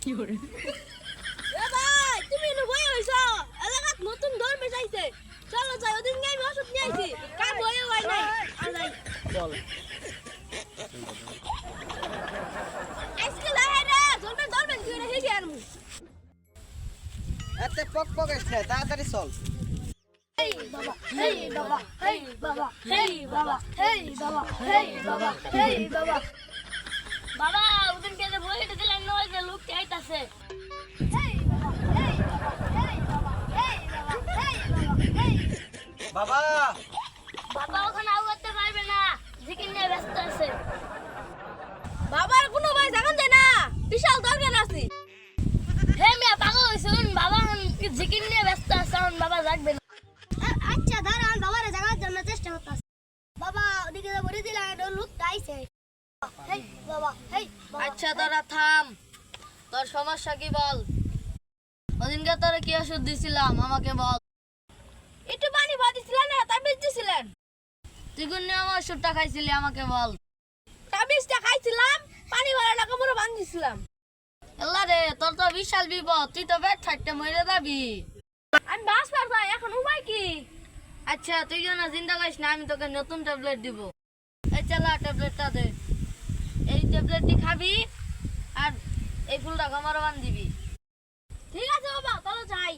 এ ভাই তুমি এনে বই হইছো এলাকাত নতুন দর বেচাইছে চলো যাই ওদিন গাই আমি ওষুধ নিয়ে আইছি কার বইও হয় নাই আর যাই চল আজকে লাইরা জলবে দরবেন কি রে হেগে আনমু এতে পক পক আছে তাড়াতাড়ি চল হেই বাবা হেই বাবা হেই বাবা হেই বাবা হেই বাবা হেই বাবা হেই বাবা বাবা ওদিন কে বইটা দিলেন নয় যে লোক আইতাছে হেই বাবা হেই বাবা হেই বাবা হেই বাবা হেই বাবা হেই বাবা বাবা ওখানে আউতে পারবে না জিকির নিয়ে ব্যস্ত আছে বাবার কোনো ভাই জাগান যায় না বিশাল দরকার আছে হে মিয়া পাগল হইছুন বাবা জিকির নিয়ে ব্যস্ত আছে বাবা জাগবে না আচ্ছা দাঁড়ান বাবারে জাগার জন্য চেষ্টা করতেছি বাবা ওদিকে বলে দিলাম লোক আইছে হেই বাবা হেই আচ্ছা তোরা থাম তোর সমস্যা কি বল ওদিনকে তোরে কি ওষুধ দিছিলাম আমাকে বল একটু পানি ভাদিছিলেন না তাবিজ দিছিলেন তুই কোন আমার ওষুধটা খাইছিলি আমাকে বল তাবিজটা খাইছিলাম পানি ভরা টাকা পুরো ভাঙিছিলাম আল্লাহ রে তোর তো বিশাল বিপদ তুই তো বেড থাকতে মরে যাবি আমি বাস পার ভাই এখন উপায় কি আচ্ছা তুই যেন চিন্তা করিস না আমি তোকে নতুন ট্যাবলেট দিব এই চালা ট্যাবলেটটা দে এই ট্যাবলেটটি খাবি আর এই ফুলটা কামার বান দিবি ঠিক আছে বাবা চলো যাই